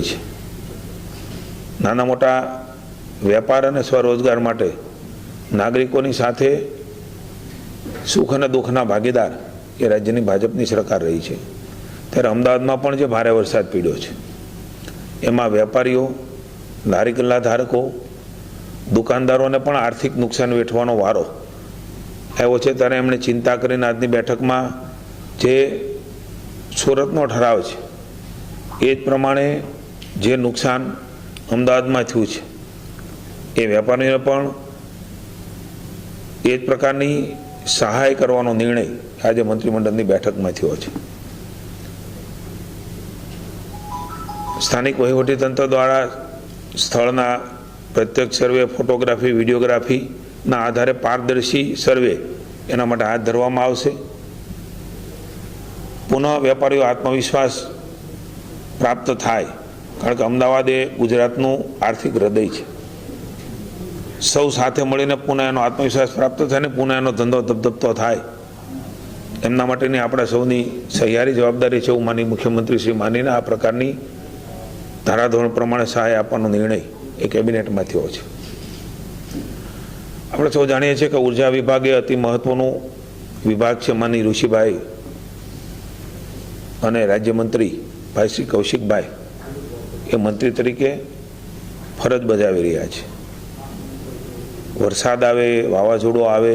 છે। નાના મોટા વેપાર અને સ્વરોજગાર માટે નાગરિકોની સાથે સુખ અને દુઃખના ભાગીદાર એ રાજ્યની ભાજપની સરકાર રહી છે। ત્યારે અમદાવાદમાં પણ જે ભારે વરસાદ પડ્યો છે એમાં વેપારીઓ, લારી ગલ્લા ધારકો, દુકાનદારોને પણ આર્થિક નુકસાન વેઠવાનો વારો આવ્યો છે। ત્યારે એમણે ચિંતા કરીને આજની બેઠકમાં જે સુરતનો ઠરાવ છે એ જ પ્રમાણે જે નુકસાન અમદાવાદમાં થયું છે એ વેપારીઓને પણ એ જ પ્રકારની સહાય કરવાનો નિર્ણય આજે મંત્રીમંડળની બેઠકમાં થયો છે। સ્થાનિક વહીવટીતંત્ર દ્વારા સ્થળના પ્રત્યક્ષ સર્વે, ફોટોગ્રાફી, વિડીયોગ્રાફીના આધારે પારદર્શી સર્વે એના માટે હાથ ધરવામાં આવશે। પુનઃ વેપારીઓ આત્મવિશ્વાસ પ્રાપ્ત થાય, કારણ કે અમદાવાદ એ ગુજરાતનું આર્થિક હૃદય છે। સૌ સાથે મળીને પુનઃ એનો આત્મવિશ્વાસ પ્રાપ્ત થાય ને પુનઃ એનો ધંધો ધબધબતો થાય એમના માટેની આપણા સૌની સહિયારી જવાબદારી છે એવું માની મુખ્યમંત્રી શ્રી માનીને આ પ્રકારની ધારાધોરણ પ્રમાણે સહાય આપવાનો નિર્ણય એ કેબિનેટમાં થયો છે। આપણે સૌ જાણીએ છીએ કે ઉર્જા વિભાગ એ અતિ મહત્વનું વિભાગ છે। માની ઋષિભાઈ અને રાજ્યમંત્રી ભાઈ શ્રી કૌશિકભાઈ એ મંત્રી તરીકે ફરજ બજાવી રહ્યા છે। વરસાદ આવે, વાવાઝોડું આવે,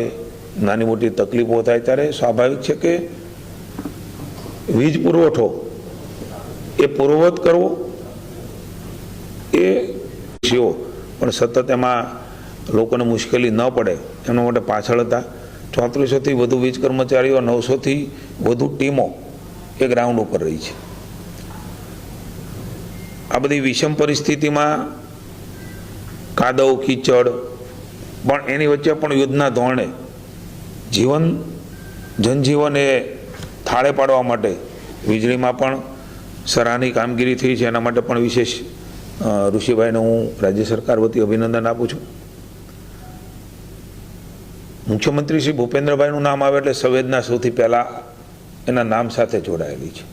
નાની મોટી તકલીફો થાય ત્યારે સ્વાભાવિક છે કે વીજ પુરવઠો એ પૂર્વવત કરવો એ પણ સતત એમાં લોકોને મુશ્કેલી ન પડે એના માટે પાછળ હતા। 3400થી વધુ વીજ કર્મચારીઓ, 900થી વધુ ટીમો એ ગ્રાઉન્ડ ઉપર રહી છે। આ બધી વિષમ પરિસ્થિતિમાં કાદવ કીચડ પણ એની વચ્ચે પણ યુદ્ધના ધોરણે જનજીવન એ થાળે પાડવા માટે વીજળીમાં પણ સરાહનીય કામગીરી થઈ છે। એના માટે પણ વિશેષ ઋષિભાઈને હું રાજ્ય સરકાર વતી અભિનંદન આપું છું। મુખ્યમંત્રી શ્રી ભૂપેન્દ્રભાઈનું નામ આવે એટલે સંવેદના સૌથી પહેલા એના નામ સાથે જોડાયેલી છે।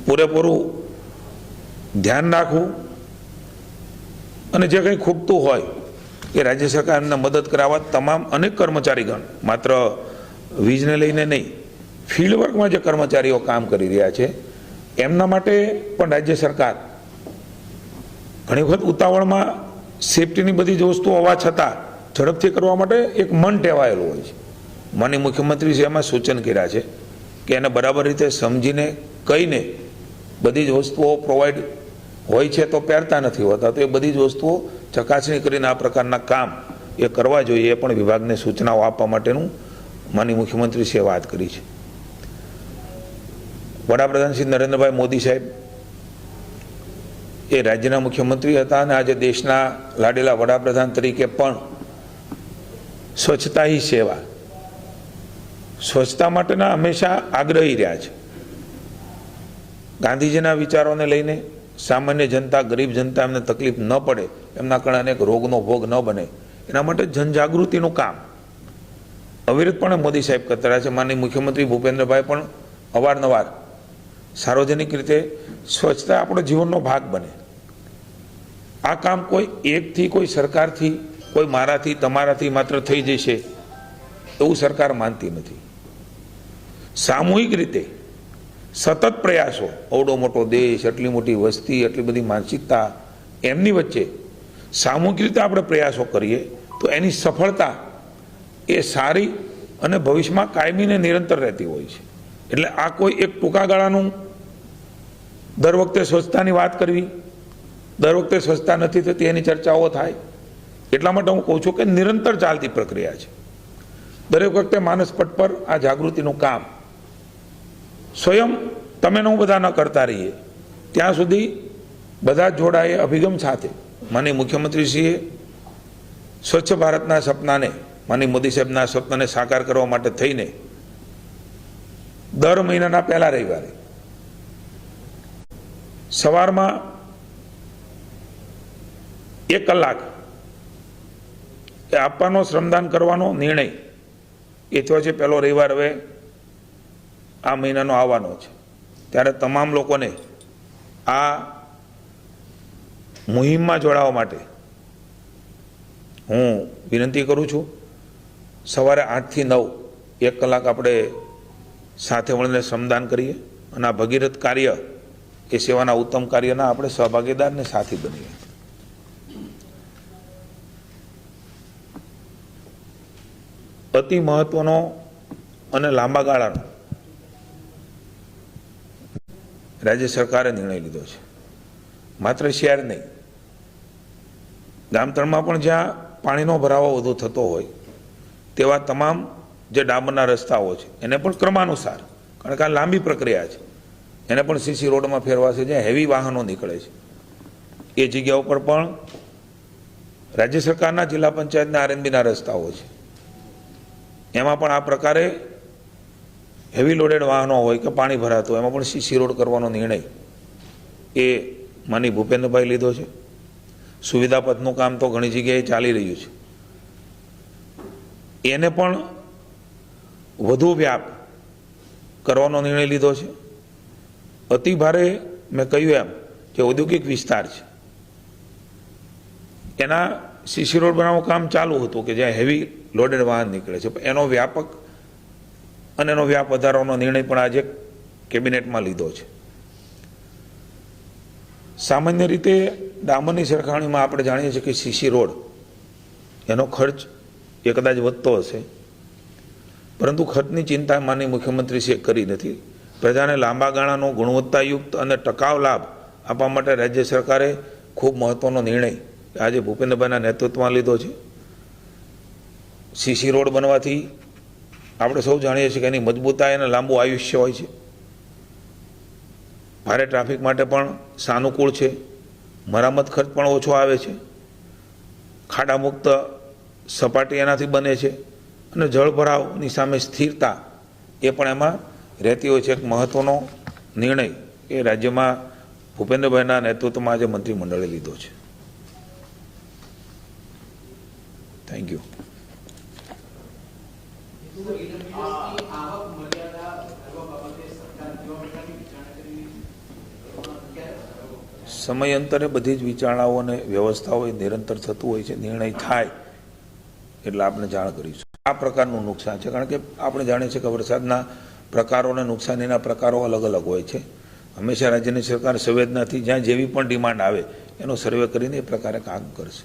પૂરેપૂરું ધ્યાન રાખવું અને જે કંઈ ખૂટતું હોય એ રાજ્ય સરકારને મદદ કરાવવા તમામ અનેક કર્મચારીગણ, માત્ર વીજને લઈને નહીં, ફિલ્ડ વર્કમાં જે કર્મચારીઓ કામ કરી રહ્યા છે એમના માટે પણ રાજ્ય સરકાર ઘણી વખત ઉતાવળમાં સેફટીની બધી જ વસ્તુઓ હોવા છતાં ઝડપથી કરવા માટે એક મન ટેવાયેલું હોય છે। માનનીય મુખ્યમંત્રીશ્રીએ એમાં સૂચન કર્યા છે કે એને બરાબર રીતે સમજીને કહીને બધી જ વસ્તુઓ પ્રોવાઈડ હોય છે તો પહેરતા નથી હોતા, તો એ બધી જ વસ્તુઓ ચકાસણી કરીને આ પ્રકારના કામ એ કરવા જોઈએ એ પણ વિભાગને સૂચનાઓ આપવા માટેનું માનનીય મુખ્યમંત્રીશ્રીએ વાત કરી છે। વડાપ્રધાન શ્રી નરેન્દ્રભાઈ મોદી સાહેબ એ રાજ્યના મુખ્યમંત્રી હતા અને આજે દેશના લાડેલા વડાપ્રધાન તરીકે પણ સ્વચ્છતા હી સેવા, સ્વચ્છતા માટેના હંમેશા આગ્રહી રહ્યા છે। ગાંધીજીના વિચારોને લઈને સામાન્ય જનતા, ગરીબ જનતા એમને તકલીફ ન પડે, એમના કારણે અનેક રોગનો ભોગ ન બને, એના માટે જનજાગૃતિનું કામ અવિરતપણે મોદી સાહેબ કરતા રહ્યા છે। માનનીય મુખ્યમંત્રી ભૂપેન્દ્રભાઈ પણ અવારનવાર સાર્વજનિક રીતે સ્વચ્છતા આપણો જીવનનો ભાગ બને, આ કામ કોઈ એકથી, કોઈ સરકારથી, કોઈ મારાથી, તમારાથી માત્ર થઈ જશે એવું સરકાર માનતી નથી। સામૂહિક રીતે સતત પ્રયાસો, અવડો મોટો દેશ, એટલી મોટી વસ્તી, એટલી બધી માનસિકતા, એમની વચ્ચે સામૂહિક રીતે આપણે પ્રયાસો કરીએ તો એની સફળતા એ સારી અને ભવિષ્યમાં કાયમીને નિરંતર રહેતી હોય છે। એટલે આ કોઈ એક ટૂંકા ગાળાનું દર વખતે સ્વચ્છતાની વાત કરવી, દર વખતે સ્વચ્છતા નથી થતી એની ચર્ચાઓ થાય, એટલા માટે હું કહું છું કે નિરંતર ચાલતી પ્રક્રિયા છે। દરેક વખતે માનસ પટ પર આ જાગૃતિનું કામ સ્વયં તમે હું બધા ન કરતા રહીએ ત્યાં સુધી બધા જોડાય અભિગમ સાથે માનનીય મુખ્યમંત્રીશ્રીએ સ્વચ્છ ભારતના સપનાને, માનનીય મોદી સાહેબના સપનાને સાકાર કરવા માટે થઈને દર મહિનાના પહેલા રવિવારે સવારમાં 1 કલાક એ આપવાનો, શ્રમદાન કરવાનો નિર્ણય એ થયો છે। પહેલો રવિવાર હવે આ મહિનાનો આવવાનો છે, ત્યારે તમામ લોકોને આ મુહિમમાં જોડાવા માટે હું વિનંતી કરું છું. સવારે 8 થી 9 1 કલાક આપણે સાથે મળીને શ્રમદાન કરીએ અને આ ભગીરથ કાર્ય એ સેવાના ઉત્તમ કાર્યના આપણે સહભાગીદાર ને સાથી બનીએ. અતિ મહત્વનો અને લાંબા ગાળાનો રાજ્ય સરકારે નિર્ણય લીધો છે. માત્ર શહેર નહીં, ગામતળમાં પણ જ્યાં પાણીનો ભરાવો વધુ થતો હોય તેવા તમામ જે ડામરના રસ્તાઓ છે એને પણ ક્રમાનુસાર, કારણ કે આ લાંબી પ્રક્રિયા છે, એને પણ સીસી રોડમાં ફેરવાશે જ્યાં હેવી વાહનો નીકળે છે. એ જગ્યા ઉપર પણ રાજ્ય સરકારના જિલ્લા પંચાયતના આરએનબીના રસ્તાઓ છે, એમાં પણ આ પ્રકારે હેવી લોડેડ વાહનો હોય કે પાણી ભરાતું હોય એમાં પણ સીસી રોડ કરવાનો નિર્ણય એ માનીય ભૂપેન્દ્રભાઈ લીધો છે. સુવિધાપથનું કામ તો ઘણી જગ્યાએ ચાલી રહ્યું છે, એને પણ વધુ વ્યાપ કરવાનો નિર્ણય લીધો છે. અતિ ભારે મેં કહ્યું એમ જે ઔદ્યોગિક વિસ્તાર છે એના સીસી રોડ બનાવવાનું કામ ચાલુ હતું કે જ્યાં હેવી લોડેડ વાહન નીકળે છે, એનો વ્યાપક અને એનો વ્યાપ વધારવાનો નિર્ણય પણ આજે કેબિનેટમાં લીધો છે. સામાન્ય રીતે ડામરની સરખામણીમાં આપણે જાણીએ છીએ કે સીસી રોડ એનો ખર્ચ એ કદાચ વધતો હશે, પરંતુ ખર્ચની ચિંતા માનનીય મુખ્યમંત્રીશ્રીએ કરી નથી. પ્રજાને લાંબા ગાળાનો ગુણવત્તાયુક્ત અને ટકાઉ લાભ આપવા માટે રાજ્ય સરકારે ખૂબ મહત્વનો નિર્ણય આજે ભૂપેન્દ્રભાઈના નેતૃત્વમાં લીધો છે. સીસી રોડ બનવાથી આપણે સૌ જાણીએ છીએ કે એની મજબૂતાઈ અને લાંબુ આયુષ્ય હોય છે. ભારે ટ્રાફિક માટે પણ સાનુકૂળ છે, મરામત ખર્ચ પણ ઓછો આવે છે, ખાડા મુક્ત સપાટી એનાથી બને છે અને જળભરાવની સામે સ્થિરતા એ પણ એમાં રહેતી હોય છે. એક મહત્વનો નિર્ણય એ રાજ્યમાં ભૂપેન્દ્રભાઈના નેતૃત્વમાં આજે મંત્રીમંડળે લીધો છે. Thank you. સમયાંતરે બધી જ વિચારણાઓ અને વ્યવસ્થાઓ નિરંતર થતું હોય છે. નિર્ણય થાય એટલે આપણે જાણ કરીશું. આ પ્રકારનું નુકસાન છે, કારણ કે આપણે જાણીએ છીએ કે વરસાદના પ્રકારો અને નુકસાનીના પ્રકારો અલગ અલગ હોય છે. હંમેશા રાજ્યની સરકાર સંવેદનાથી જ્યાં જેવી પણ ડિમાન્ડ આવે એનો સર્વે કરીને એ પ્રકારે કામ કરશે.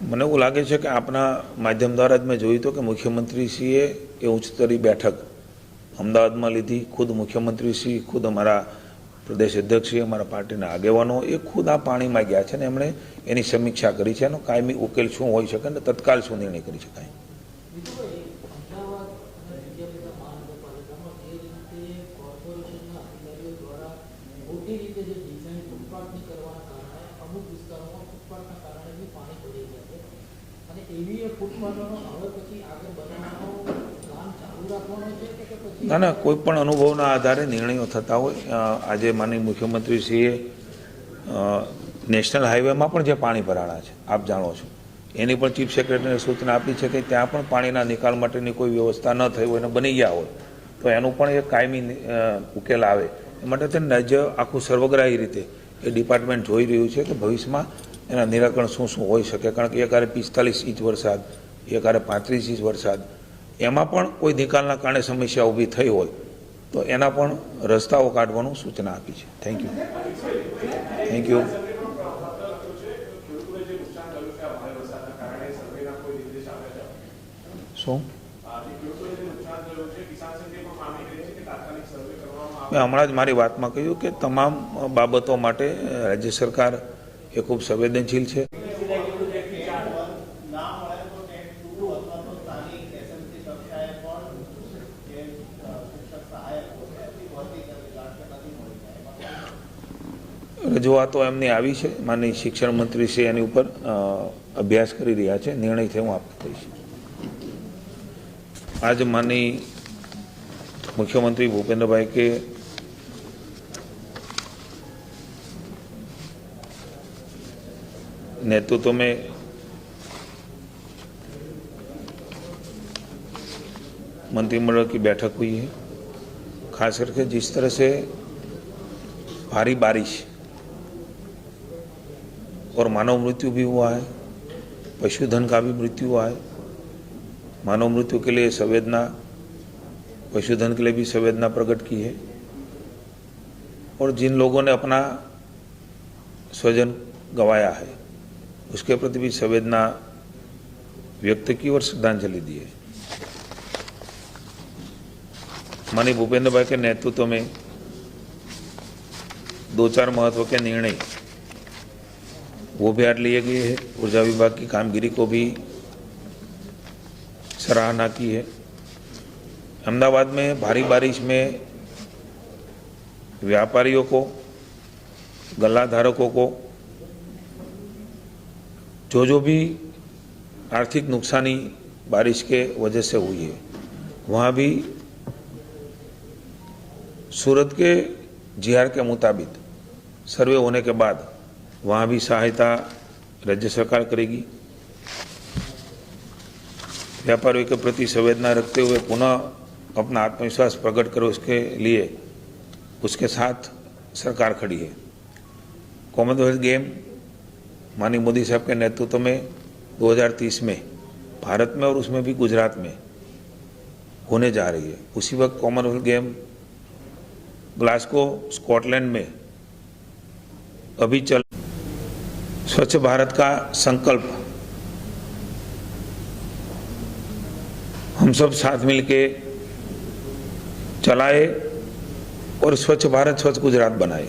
મને એવું લાગે છે કે આપના માધ્યમ દ્વારા જ મેં જોયું હતું કે મુખ્યમંત્રીશ્રીએ એ ઉચ્ચસ્તરીય બેઠક અમદાવાદમાં લીધી. ખુદ મુખ્યમંત્રીશ્રી, ખુદ અમારા પ્રદેશ અધ્યક્ષશ્રી, અમારા પાર્ટીના આગેવાનો એ ખુદ આ પાણીમાં ગયા છે ને એમણે એની સમીક્ષા કરી છે. એનો કાયમી ઉકેલ શું હોઈ શકે ને તત્કાલ શું નિર્ણય કરી શકાય. ના ના, કોઈ પણ અનુભવના આધારે નિર્ણયો થતા હોય. આજે માનનીય મુખ્યમંત્રીશ્રીએ નેશનલ હાઈવેમાં પણ જે પાણી ભરાણા છે આપ જાણો છો, એની પણ ચીફ સેક્રેટરીને સૂચના આપી છે કે ત્યાં પણ પાણીના નિકાલ માટેની કોઈ વ્યવસ્થા ન થઈ હોય અને બની ગયા હોય તો એનું પણ એક કાયમી ઉકેલ આવે એ માટે તેને રાજ્ય આખું સર્વગ્રાહી રીતે એ ડિપાર્ટમેન્ટ જોઈ રહ્યું છે કે ભવિષ્યમાં એના નિરાકરણ શું શું હોઈ શકે. કારણ કે એકારે 45 ઇંચ વરસાદ, એકારે 35 ઇંચ વરસાદ, એમાં પણ કોઈ નિકાલના કારણે સમસ્યા ઊભી થઈ હોય તો એના પણ રસ્તાઓ કાઢવાનું સૂચના આપી છે. Thank you. Thank you. શું મેં હમણાં જ મારી વાતમાં કહ્યું કે તમામ બાબતો માટે રાજ્ય સરકાર એ ખૂબ સંવેદનશીલ છે. રજૂઆતો એમની આવી છે, માનનીય શિક્ષણ મંત્રી છે એની ઉપર અભ્યાસ કરી રહ્યા છે. નિર્ણય થયો હું આપને કહીશ. आज माननीय मुख्यमंत्री भूपेंद्र भाई के नेतृत्व में मंत्रिमंडल की बैठक हुई है। खास करके जिस तरह से भारी बारिश और मानव मृत्यु भी हुआ है, पशुधन का भी मृत्यु हुआ है। मानव मृत्यु के लिए संवेदना, पशुधन के लिए भी संवेदना प्रकट की है और जिन लोगों ने अपना स्वजन गंवाया है उसके प्रति भी संवेदना व्यक्त की और श्रद्धांजलि दी है। माननीय भूपेंद्र भाई के नेतृत्व में 2-4 महत्व के निर्णय वो भी आज लिए गए हैं। ऊर्जा विभाग की कामगिरी को भी सराहना की है। अहमदाबाद में भारी बारिश में व्यापारियों को, गल्ला धारकों को जो भी आर्थिक नुकसानी बारिश के वजह से हुई है, वहाँ भी सूरत के जीआर के मुताबिक सर्वे होने के बाद वहाँ भी सहायता राज्य सरकार करेगी। व्यापारियों के प्रति संवेदना रखते हुए पुनः अपना आत्मविश्वास प्रकट करे, उसके लिए उसके साथ सरकार खड़ी है। कॉमनवेल्थ गेम माननीय मोदी साहब के नेतृत्व में 2030 में भारत में और उसमें भी गुजरात में होने जा रही है। उसी वक्त कॉमनवेल्थ गेम ग्लासगो स्कॉटलैंड में अभी चल। स्वच्छ भारत का संकल्प हम सब साथ मिलके चलाए और स्वच्छ भारत स्वच्छ गुजरात बनाए।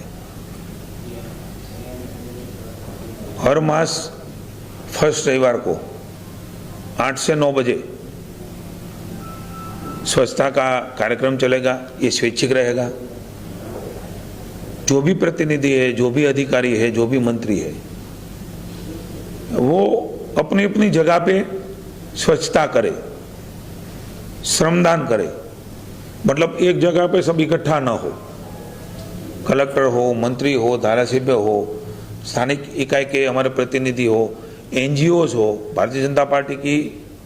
हर मास फर्स्ट रविवार को 8 से 9 बजे स्वच्छता का कार्यक्रम चलेगा। ये स्वैच्छिक रहेगा। जो भी प्रतिनिधि है, जो भी अधिकारी है, जो भी मंत्री है, वो अपनी अपनी जगह पे स्वच्छता करे, श्रमदान करे। मतलब एक जगह पे सब इकट्ठा ना हो। कलेक्टर हो, मंत्री हो, धारासभ्य हो, स्थानिक इकाई के हमारे प्रतिनिधि हो, एनजीओज हो। भारतीय जनता पार्टी की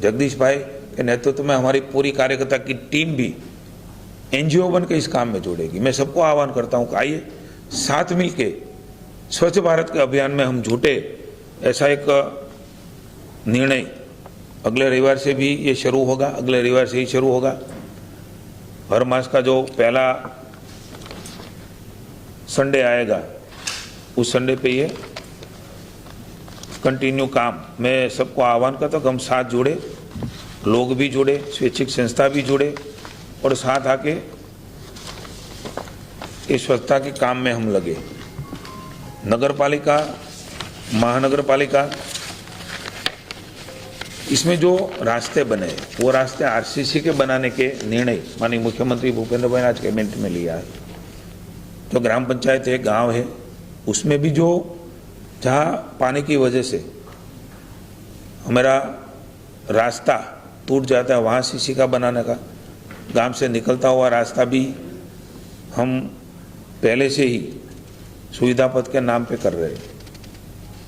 जगदीश भाई के नेतृत्व में हमारी पूरी कार्यकर्ता की टीम भी एनजीओ बन के इस काम में जुड़ेगी। मैं सबको आह्वान करता हूं कि आइए साथ मिलके स्वच्छ भारत के अभियान में हम जुटे। ऐसा एक निर्णय अगले रविवार से भी ये शुरू होगा, अगले रविवार से ही शुरू होगा। हर मास का जो पहला संडे आएगा उस संडे पे ये कंटिन्यू काम। मैं सबको आह्वान करता हूँ कि हम साथ जुड़े, लोग भी जुड़े, स्वैच्छिक संस्था भी जुड़े और साथ आके इस स्वच्छता के काम में हम लगे। नगर पालिका, महानगर पालिका, इसमें जो रास्ते बने वो रास्ते आरसीसी के बनाने के निर्णय माननीय मुख्यमंत्री भूपेंद्र भाई ने आज कैबिनेट में लिया है। जो ग्राम पंचायत है, गांव है, उसमें भी जो जहां पानी की वजह से हमारा रास्ता टूट जाता है, वहां सीसी का बनाने का, गांव से निकलता हुआ रास्ता भी हम पहले से ही सुविधा पथ के नाम पे कर रहे हैं।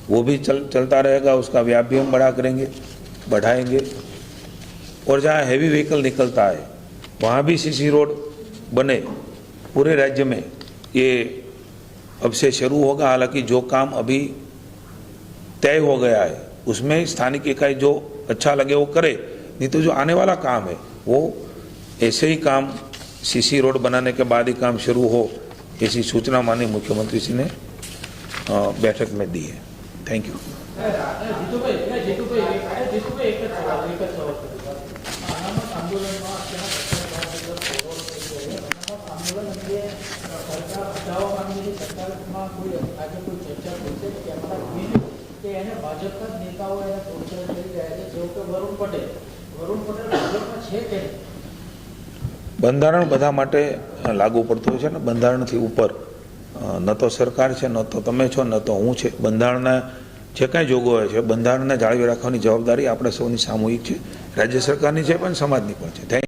वो भी चलता रहेगा। उसका व्याप भी हम बढ़ाएंगे। और जहाँ हैवी व्हीकल निकलता है वहाँ भी सीसी रोड बने पूरे राज्य में। ये अब से शुरू होगा। हालांकि जो काम अभी तय हो गया है उसमें स्थानिक इकाई जो अच्छा लगे वो करे, नहीं तो जो आने वाला काम है वो ऐसे ही काम सीसी रोड बनाने के बाद ही काम शुरू हो, ऐसी सूचना माननीय मुख्यमंत्री जी ने बैठक में दी है। Thank you. બંધારણ બધા માટે લાગુ પડતું હોય છે ને। બંધારણથી ઉપર ન તો સરકાર છે, ન તો તમે છો, ન તો હું છે। બંધારણના જે કાંઈ જોગવાઈ છે બંધારણને જાળવી રાખવાની જવાબદારી આપણે સૌની સામૂહિક છે, રાજ્ય સરકારની છે પણ સમાજની પણ છે। થેન્ક